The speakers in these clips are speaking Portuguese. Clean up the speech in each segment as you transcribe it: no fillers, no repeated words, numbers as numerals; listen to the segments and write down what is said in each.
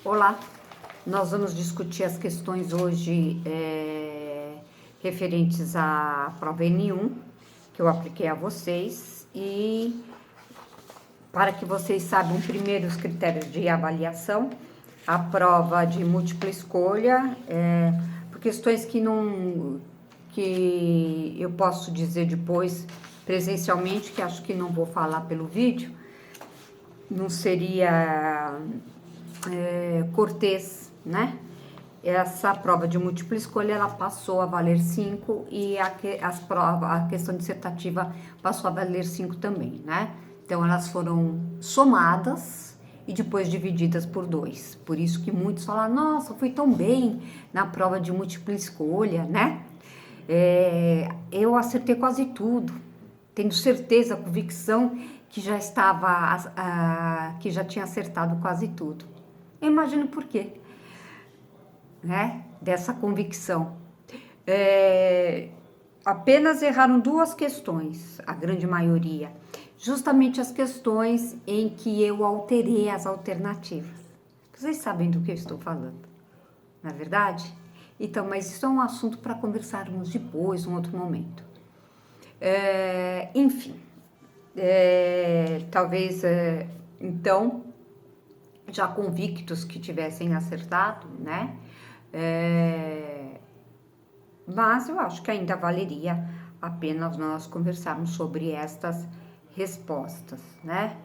Olá, nós vamos discutir as questões hoje referentes à prova N1, que eu apliquei a vocês, e para que vocês saibam primeiro os critérios de avaliação, a prova de múltipla escolha, por questões que eu posso dizer depois presencialmente, que acho que não vou falar pelo vídeo, não seria cortês, né? Essa prova de múltipla escolha, ela passou a valer 5 e a questão dissertativa passou a valer 5 também, né? Então, elas foram somadas e depois divididas por 2. Por isso que muitos falam, nossa, fui tão bem na prova de múltipla escolha, né? Eu acertei quase tudo. Tenho certeza, convicção, que já que já tinha acertado quase tudo. Eu imagino por quê, né? Dessa convicção. Apenas erraram 2 questões, a grande maioria. Justamente as questões em que eu alterei as alternativas. Vocês sabem do que eu estou falando, não é verdade? Então, mas isso é um assunto para conversarmos depois, em outro momento. Enfim, talvez, então, já convictos que tivessem acertado, né? Mas eu acho que ainda valeria apenas nós conversarmos sobre estas respostas, né?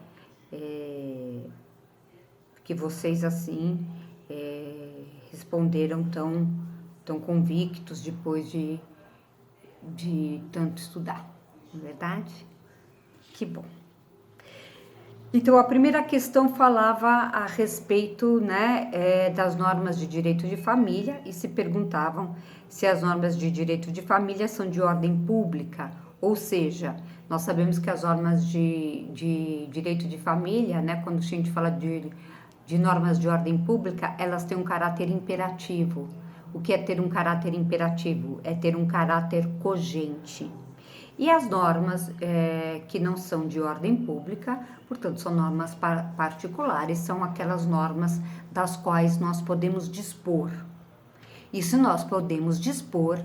Que vocês, assim, responderam tão convictos depois de tanto estudar, não é verdade? Que bom. Então, a primeira questão falava a respeito, né, das normas de direito de família e se perguntavam se as normas de direito de família são de ordem pública, ou seja, nós sabemos que as normas de direito de família, né, quando a gente fala de normas de ordem pública, elas têm um caráter imperativo. O que é ter um caráter imperativo? É ter um caráter cogente. E as normas que não são de ordem pública, portanto, são normas particulares, são aquelas normas das quais nós podemos dispor. E se nós podemos dispor,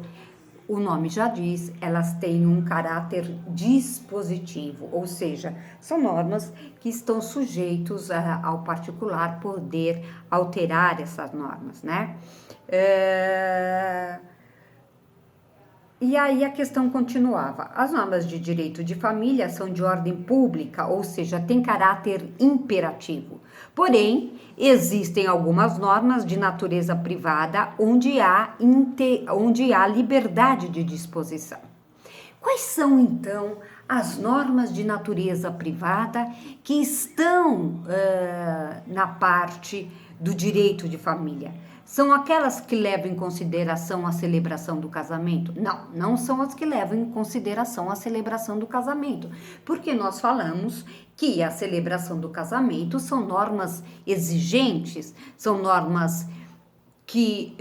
o nome já diz, elas têm um caráter dispositivo, ou seja, são normas que estão sujeitos ao particular poder alterar essas normas, né? E aí a questão continuava. As normas de direito de família são de ordem pública, ou seja, têm caráter imperativo. Porém, existem algumas normas de natureza privada onde há liberdade de disposição. Quais são, então, as normas de natureza privada que estão na parte do direito de família? São aquelas que levam em consideração a celebração do casamento? Não, não são as que levam em consideração a celebração do casamento, porque nós falamos que a celebração do casamento são normas exigentes, são normas que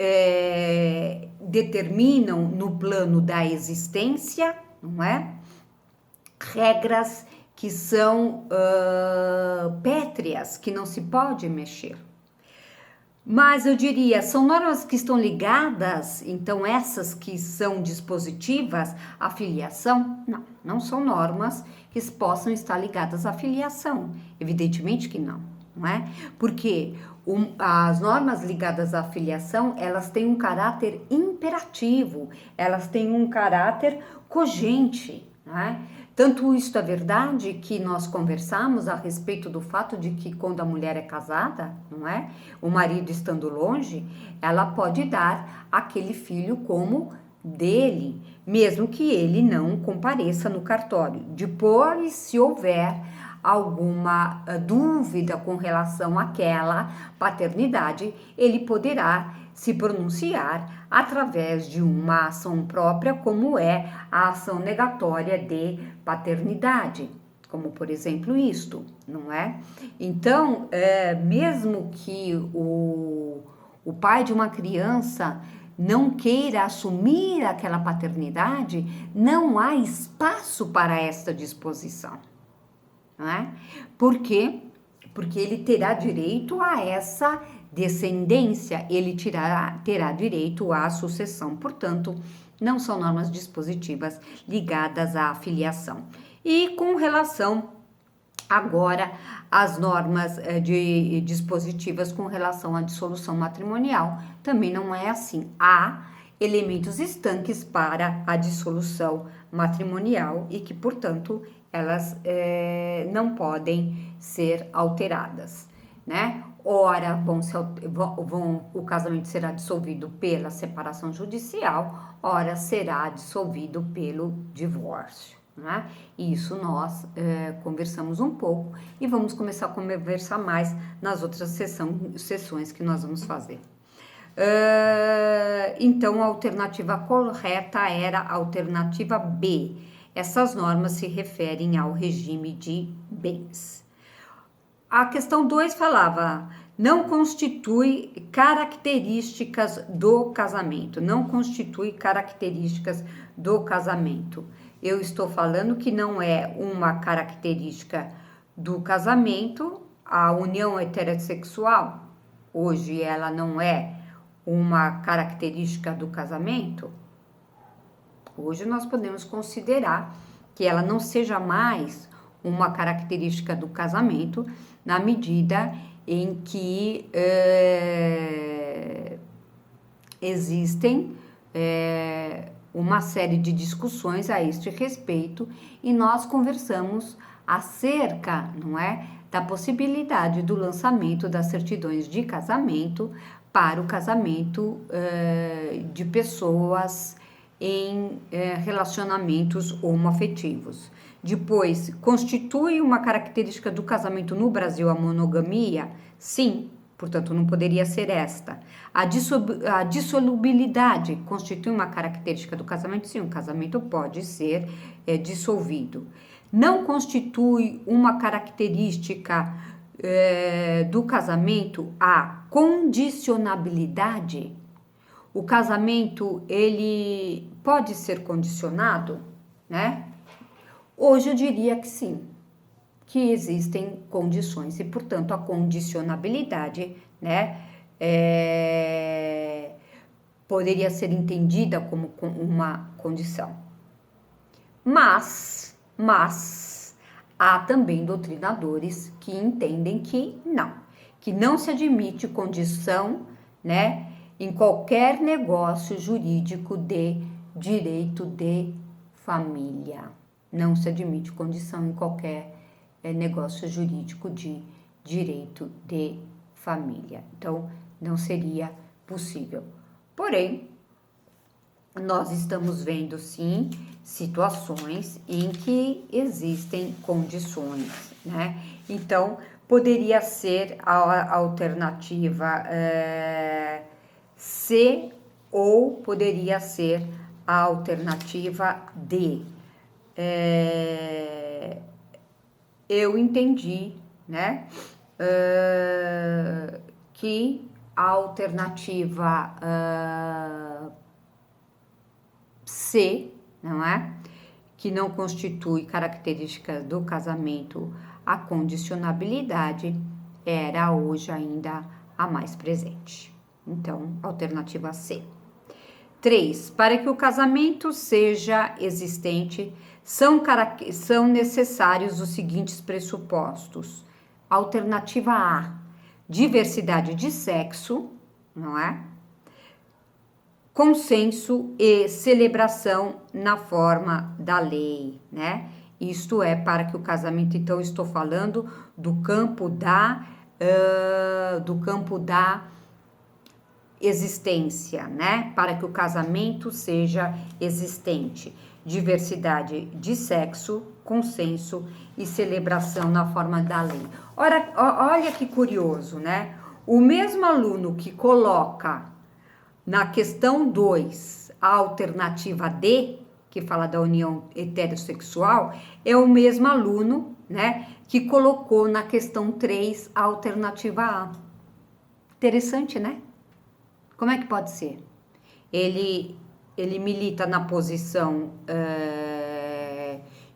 determinam no plano da existência, não é? Regras que são pétreas, que não se pode mexer. Mas eu diria, são normas que estão ligadas, então essas que são dispositivas à filiação? Não, não são normas que possam estar ligadas à filiação. Evidentemente que não, não é? Porque as normas ligadas à filiação, elas têm um caráter imperativo, elas têm um caráter cogente, não é? Tanto isso é verdade que nós conversamos a respeito do fato de que quando a mulher é casada, não é? O marido estando longe, ela pode dar aquele filho como dele, mesmo que ele não compareça no cartório. Depois, se houver alguma dúvida com relação àquela paternidade, ele poderá se pronunciar através de uma ação própria, como é a ação negatória de paternidade, como por exemplo isto, não é? Então, mesmo que o pai de uma criança não queira assumir aquela paternidade, não há espaço para esta disposição, não é? Por quê? Porque ele terá direito a essa descendência, ele terá direito à sucessão. Portanto, não são normas dispositivas ligadas à filiação. E com relação agora às normas dispositivas com relação à dissolução matrimonial, também não é assim. Há elementos estanques para a dissolução matrimonial e que, portanto, elas não podem ser alteradas, né? Ora, o casamento será dissolvido pela separação judicial, ora será dissolvido pelo divórcio, né? Isso nós conversamos um pouco e vamos começar a conversar mais nas outras sessões que nós vamos fazer. Então, a alternativa correta era a alternativa B. Essas normas se referem ao regime de bens. A questão 2 falava, não constitui características do casamento. Não constitui características do casamento. Eu estou falando que não é uma característica do casamento, a união heterossexual. Hoje ela não é uma característica do casamento. Hoje nós podemos considerar que ela não seja mais uma característica do casamento, na medida em que existem uma série de discussões a este respeito e nós conversamos acerca, não é, da possibilidade do lançamento das certidões de casamento para o casamento de pessoas em relacionamentos homoafetivos. Depois, constitui uma característica do casamento no Brasil a monogamia? Sim, portanto não poderia ser esta. A dissolubilidade constitui uma característica do casamento? Sim, o casamento pode ser dissolvido. Não constitui uma característica do casamento a condicionabilidade? O casamento, ele pode ser condicionado, né? Hoje eu diria que sim, que existem condições e, portanto, a condicionabilidade, né, poderia ser entendida como uma condição. Mas há também doutrinadores que entendem que não se admite condição, né, em qualquer negócio jurídico de direito de família. Não se admite condição em qualquer negócio jurídico de direito de família. Então, não seria possível. Porém, nós estamos vendo, sim, situações em que existem condições, né? Então, poderia ser a alternativa C ou poderia ser a alternativa D. Eu entendi, né, que a alternativa C, não é? Que não constitui características do casamento, a condicionabilidade era hoje ainda a mais presente. Então, alternativa C. 3. Para que o casamento seja existente, são necessários os seguintes pressupostos. Alternativa A, diversidade de sexo, não é? Consenso e celebração na forma da lei, né? Isto é, para que o casamento, então, estou falando do campo da existência, né? Para que o casamento seja existente. Diversidade de sexo, consenso e celebração na forma da lei. Ora, olha que curioso, né? O mesmo aluno que coloca na questão 2 a alternativa D, que fala da união heterossexual, é o mesmo aluno, né, que colocou na questão 3 a alternativa A. Interessante, né? Como é que pode ser? Ele milita na posição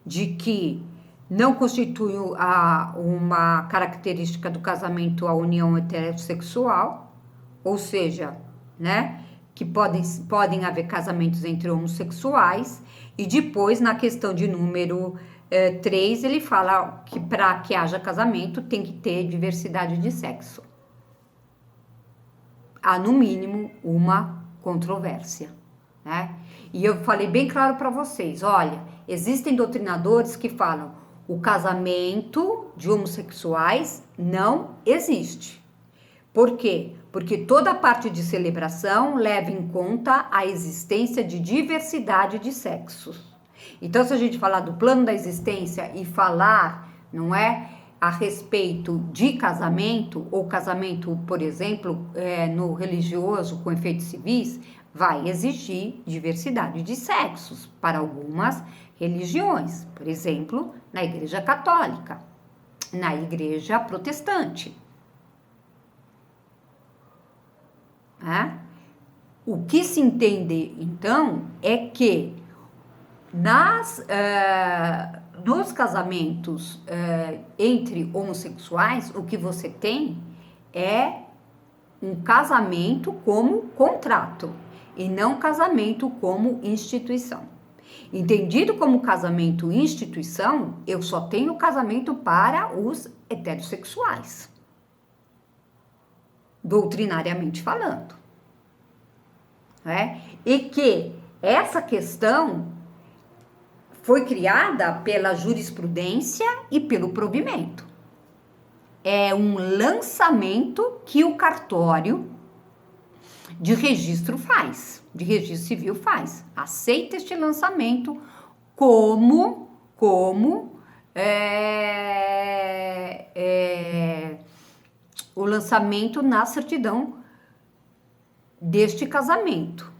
de que não constitui uma característica do casamento a união heterossexual, ou seja, né, que podem haver casamentos entre homossexuais, e depois, na questão de número 3, ele fala que para que haja casamento tem que ter diversidade de sexo. Há, no mínimo, uma controvérsia, né? E eu falei bem claro para vocês, olha, existem doutrinadores que falam o casamento de homossexuais não existe. Por quê? Porque toda a parte de celebração leva em conta a existência de diversidade de sexos. Então, se a gente falar do plano da existência e falar, não é, a respeito de casamento, ou casamento, por exemplo, no religioso com efeitos civis, vai exigir diversidade de sexos para algumas religiões, por exemplo, na Igreja Católica, na Igreja Protestante. O que se entende, então, é que nos casamentos entre homossexuais, o que você tem é um casamento como contrato e não casamento como instituição. Entendido como casamento instituição, eu só tenho casamento para os heterossexuais, doutrinariamente falando, né? E que essa questão foi criada pela jurisprudência e pelo provimento. É um lançamento que o cartório de registro faz, de registro civil faz. Aceita este lançamento como o lançamento na certidão deste casamento,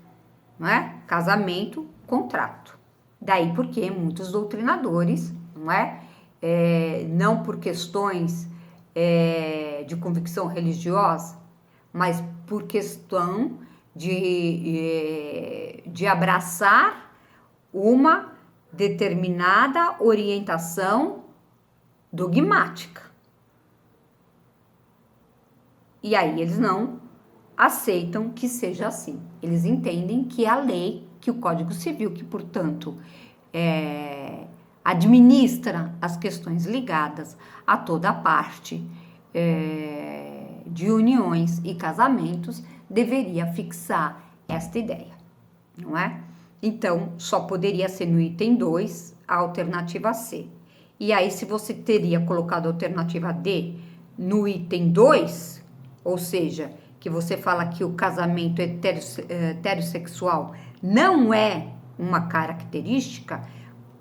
não é? Casamento, contrato. Daí porque muitos doutrinadores, não é? Não por questões de convicção religiosa, mas por questão de abraçar uma determinada orientação dogmática. E aí eles não aceitam que seja assim. Eles entendem que a lei, que o Código Civil, que, portanto, administra as questões ligadas a toda a parte de uniões e casamentos, deveria fixar esta ideia, não é? Então, só poderia ser no item 2 a alternativa C. E aí, se você teria colocado a alternativa D no item 2, ou seja, que você fala que o casamento heterossexual não é uma característica,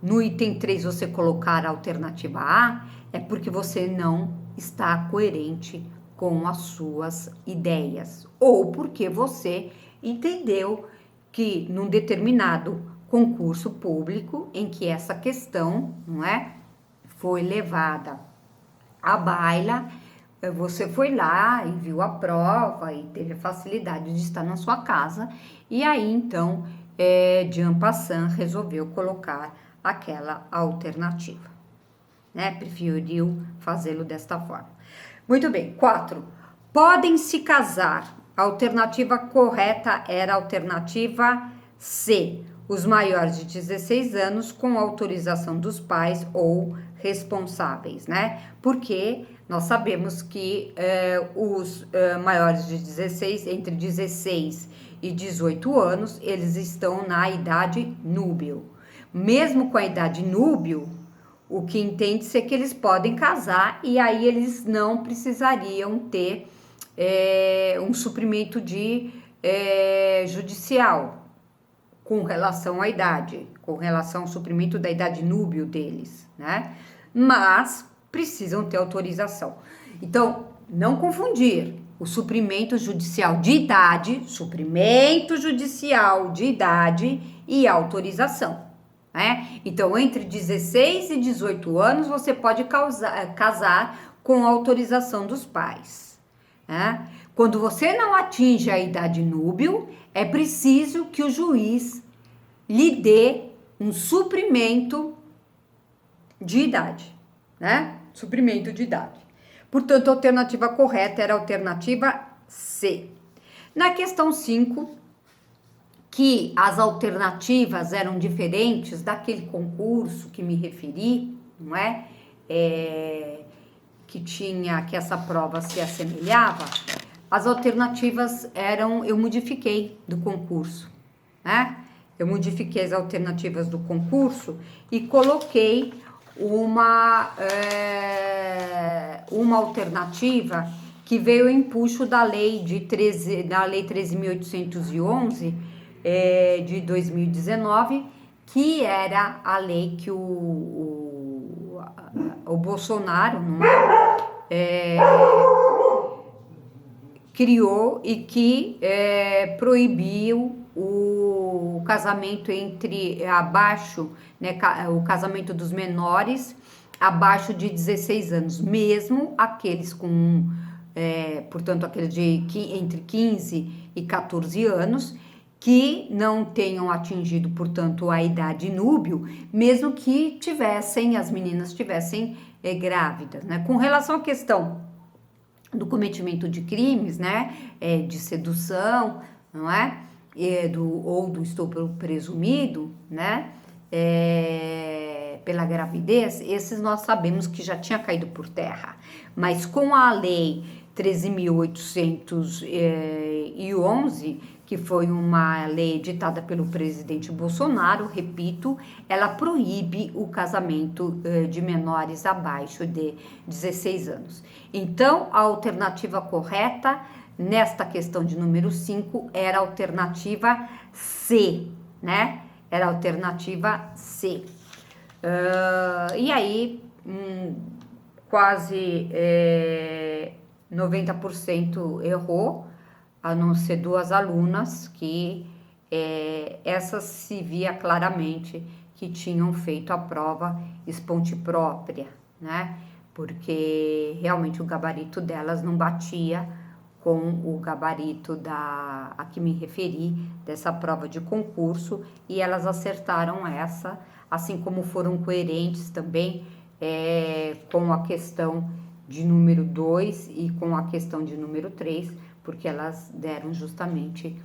no item 3 você colocar a alternativa A, é porque você não está coerente com as suas ideias, ou porque você entendeu que num determinado concurso público em que essa questão, não é, foi levada à baila, você foi lá e viu a prova e teve a facilidade de estar na sua casa, e aí então Jean Passan resolveu colocar aquela alternativa, né? Preferiu fazê-lo desta forma. Muito bem. 4. Podem se casar. A alternativa correta era a alternativa C. Os maiores de 16 anos com autorização dos pais ou responsáveis, né? Porque nós sabemos que os maiores de 16, entre 16 e 18 anos, eles estão na idade núbil. Mesmo com a idade núbil, o que entende-se é que eles podem casar e aí eles não precisariam ter um suprimento judicial com relação à idade, com relação ao suprimento da idade núbil deles, né? Mas precisam ter autorização. Então, não confundir o suprimento judicial de idade, e autorização. Então, entre 16 e 18 anos, você pode casar com autorização dos pais. Quando você não atinge a idade núbil, é preciso que o juiz lhe dê um suprimento de idade, né? Suprimento de idade. Portanto, a alternativa correta era a alternativa C. Na questão 5, que as alternativas eram diferentes daquele concurso que me referi, não é? Que essa prova se assemelhava, as alternativas eram, eu modifiquei do concurso, né? Eu modifiquei as alternativas do concurso e coloquei uma alternativa que veio em empuxo da lei 13.811 de 2019, que era a lei que o Bolsonaro criou e que proibiu o casamento o casamento dos menores abaixo de 16 anos, mesmo aqueles com, portanto, aqueles entre 15 e 14 anos, que não tenham atingido, portanto, a idade núbio, mesmo que as meninas estivessem grávidas, né? Com relação à questão do cometimento de crimes, né, de sedução, não é? Ou do estupro presumido, né, pela gravidez, esses nós sabemos que já tinha caído por terra. Mas com a lei 13.811, que foi uma lei editada pelo presidente Bolsonaro, repito, ela proíbe o casamento de menores abaixo de 16 anos. Então, a alternativa correta nesta questão de número 5 era a alternativa C, né? Era a alternativa C. E aí, quase 90% errou, a não ser 2 alunas que essas se via claramente que tinham feito a prova esponte própria, né? Porque realmente o gabarito delas não batia com o gabarito a que me referi, dessa prova de concurso, e elas acertaram essa, assim como foram coerentes também com a questão de número 2 e com a questão de número 3, porque elas deram justamente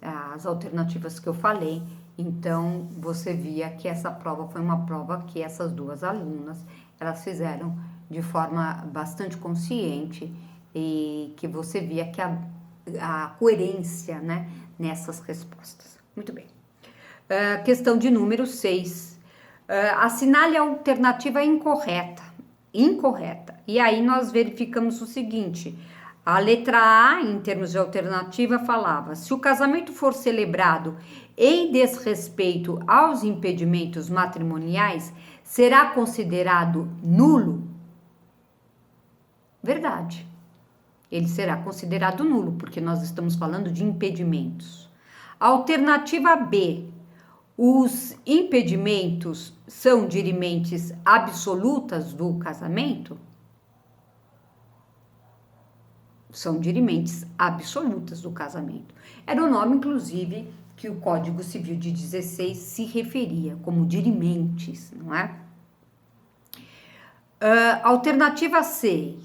as alternativas que eu falei. Então, você via que essa prova foi uma prova que essas 2 alunas, elas fizeram de forma bastante consciente e que você via que a coerência, né, nessas respostas. Muito bem. Questão de número 6. Assinale a alternativa incorreta. E aí nós verificamos o seguinte: a letra A, em termos de alternativa, falava: se o casamento for celebrado em desrespeito aos impedimentos matrimoniais, será considerado nulo? Verdade. Ele será considerado nulo, porque nós estamos falando de impedimentos. Alternativa B: os impedimentos são dirimentes absolutas do casamento? São dirimentes absolutas do casamento. Era o nome, inclusive, que o Código Civil de 16 se referia, como dirimentes, não é? Alternativa C: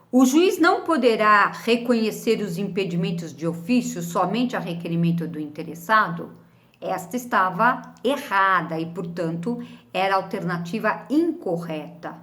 o juiz não poderá reconhecer os impedimentos de ofício somente a requerimento do interessado? Esta estava errada e, portanto, era a alternativa incorreta.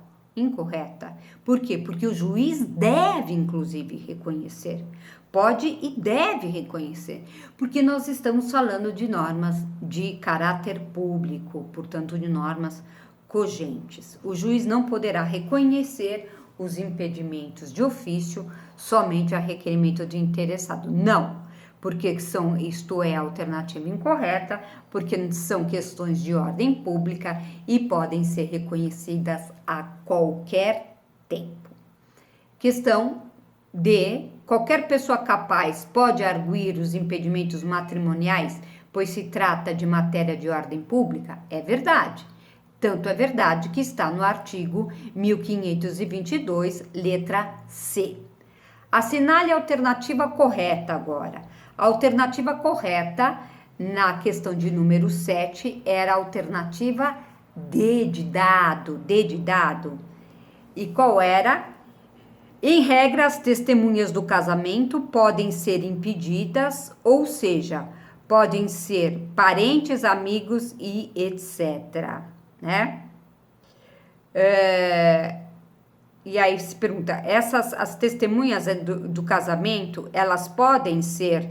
Por quê? Porque o juiz deve, inclusive, reconhecer. Pode e deve reconhecer, porque nós estamos falando de normas de caráter público, portanto, de normas cogentes. O juiz não poderá reconhecer os impedimentos de ofício somente a requerimento do interessado. Não, porque isto é a alternativa incorreta, porque são questões de ordem pública e podem ser reconhecidas a qualquer tempo. Questão D: qualquer pessoa capaz pode arguir os impedimentos matrimoniais, pois se trata de matéria de ordem pública? É verdade. Tanto é verdade que está no artigo 1522, letra C. Assinale a alternativa correta agora. A alternativa correta na questão de número 7, era a alternativa D de dado, D de dado. E qual era? Em regra, as testemunhas do casamento podem ser impedidas, ou seja, podem ser parentes, amigos e etc, né? E aí se pergunta, as testemunhas do casamento, elas podem ser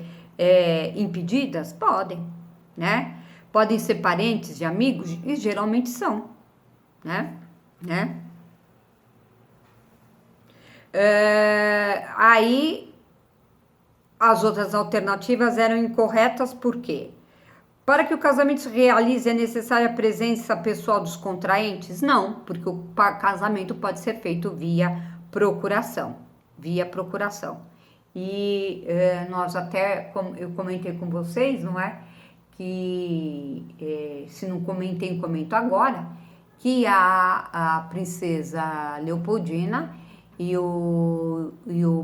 impedidas? Podem, né? Podem ser parentes e amigos? E geralmente são, né? Aí, as outras alternativas eram incorretas, por quê? Para que o casamento se realize, é necessária a presença pessoal dos contraentes? Não, porque o casamento pode ser feito via procuração. E nós até, como eu comentei com vocês, não é? Que, se não comentei, comento agora, que a princesa Leopoldina e o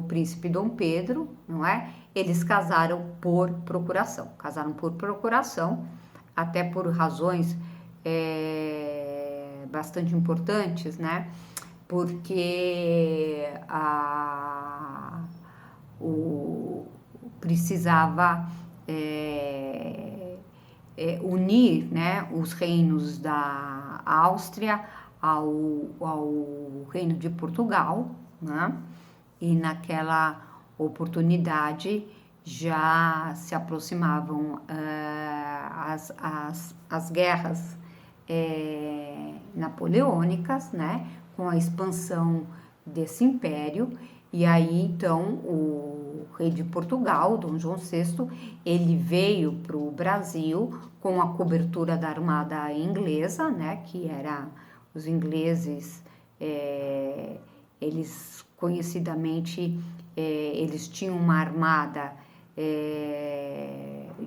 príncipe Dom Pedro, não é? Eles casaram por procuração. Até por razões bastante importantes, né? Porque precisava unir, né, os reinos da Áustria ao reino de Portugal, né? E naquela oportunidade já se aproximavam as guerras napoleônicas, né? Com a expansão desse império. E aí, então, o rei de Portugal, Dom João VI, ele veio para o Brasil com a cobertura da armada inglesa, né? Que era os ingleses, eles conhecidamente, eles tinham uma armada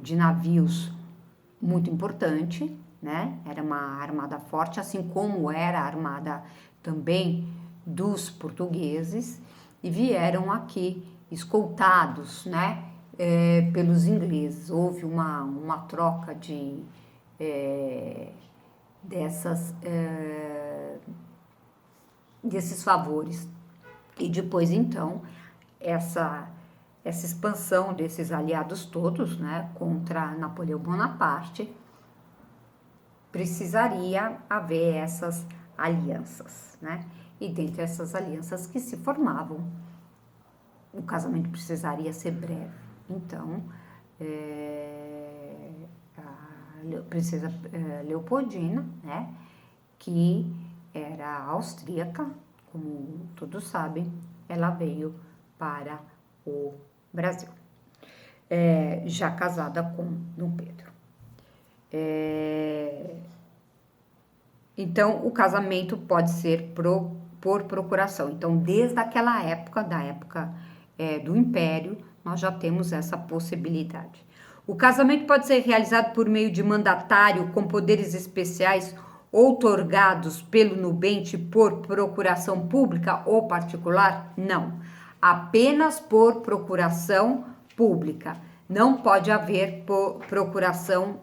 de navios muito importante, né? Era uma armada forte, assim como era a armada também dos portugueses, e vieram aqui escoltados, né? Pelos ingleses. Houve uma troca desses favores. E depois, então, essa expansão desses aliados todos, né, contra Napoleão Bonaparte, precisaria haver essas alianças, né? E dentre essas alianças que se formavam, o casamento precisaria ser breve. Então, a princesa Leopoldina, né, que era austríaca, como todos sabem, ela veio para o Brasil, já casada com Dom Pedro. Então, o casamento pode ser por procuração. Então, desde aquela época, da época do Império, nós já temos essa possibilidade. O casamento pode ser realizado por meio de mandatário com poderes especiais outorgados pelo nubente por procuração pública ou particular? Não. Apenas por procuração pública. Não pode haver procuração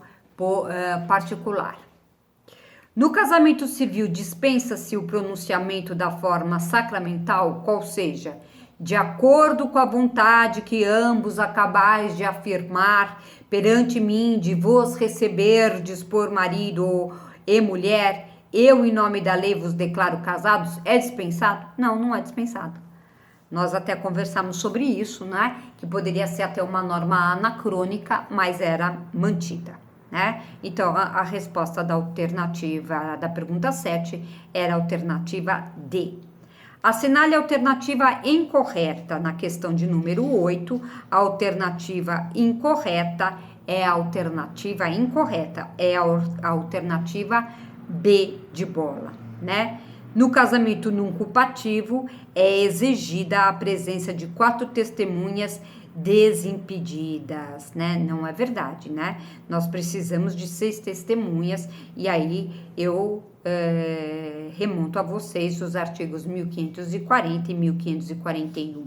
particular. No casamento civil, dispensa-se o pronunciamento da forma sacramental, qual seja, de acordo com a vontade que ambos acabais de afirmar perante mim, de vos receberdes por marido e mulher, eu, em nome da lei, vos declaro casados. É dispensado? Não, não é dispensado. Nós até conversamos sobre isso, né? Que poderia ser até uma norma anacrônica, mas era mantida, né? Então, a resposta da alternativa da pergunta 7 era a alternativa D. Assinale a alternativa incorreta na questão de número 8. A alternativa incorreta é a alternativa incorreta, é a alternativa B de bola, né? No casamento nunculpativo, é exigida a presença de 4 testemunhas desimpedidas, né? Não é verdade, né? Nós precisamos de 6 testemunhas, e aí eu remonto a vocês os artigos 1540 e 1541.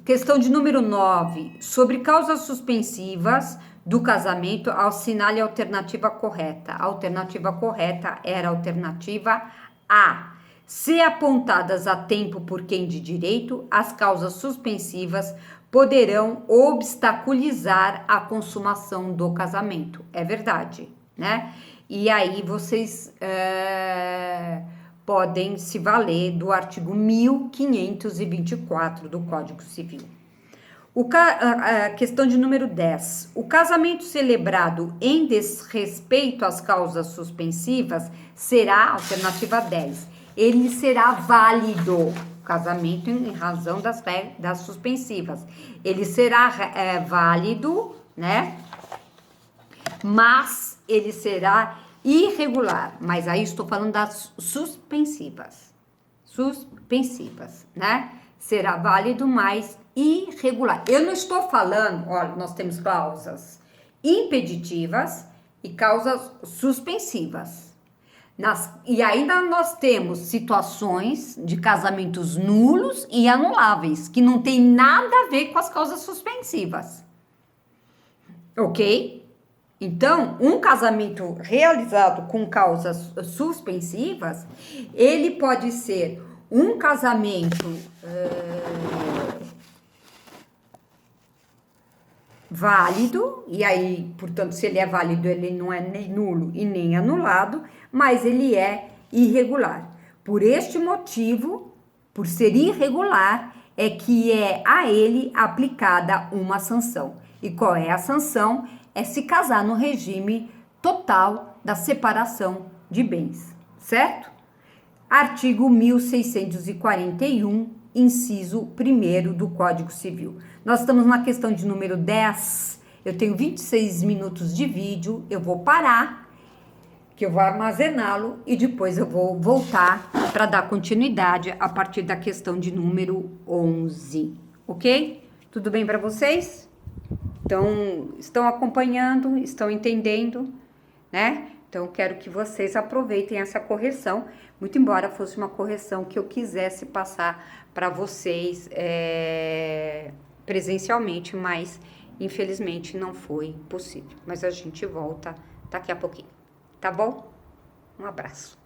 Questão de número 9. Sobre causas suspensivas do casamento, assinale a alternativa correta. A alternativa correta era a alternativa A. Se apontadas a tempo por quem de direito, as causas suspensivas poderão obstaculizar a consumação do casamento. É verdade, né? E aí vocês podem se valer do artigo 1524 do Código Civil. A questão de número 10. O casamento celebrado em desrespeito às causas suspensivas será, alternativa 10, ele será válido. O casamento em razão das suspensivas. Ele será válido, né? Mas ele será irregular. Mas aí estou falando das suspensivas. Suspensivas, né? Será válido, mas irregular. Eu não estou falando, olha, nós temos causas impeditivas e causas suspensivas. E ainda nós temos situações de casamentos nulos e anuláveis, que não tem nada a ver com as causas suspensivas. Ok? Então, um casamento realizado com causas suspensivas, ele pode ser um casamento válido, e aí, portanto, se ele é válido, ele não é nem nulo e nem anulado, mas ele é irregular. Por este motivo, por ser irregular, é que é a ele aplicada uma sanção. E qual é a sanção? É se casar no regime total da separação de bens, certo? Artigo 1641, inciso 1º do Código Civil. Nós estamos na questão de número 10, eu tenho 26 minutos de vídeo, eu vou parar, que eu vou armazená-lo e depois eu vou voltar para dar continuidade a partir da questão de número 11, ok? Tudo bem para vocês? Então, estão acompanhando, estão entendendo, né? Então, quero que vocês aproveitem essa correção, muito embora fosse uma correção que eu quisesse passar para vocês presencialmente, mas infelizmente não foi possível. Mas a gente volta daqui a pouquinho, tá bom? Um abraço.